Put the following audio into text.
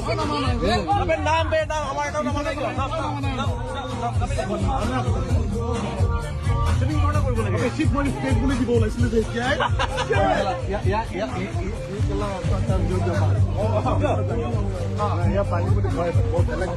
নাম বে নাম আমাৰ এটাও নাম নাই চিফ মেজিষ্ট্ৰেট বুলি দিব ওলাইছিলে যে এতিয়াই পানী বুলি কয় বৰ বেলেগ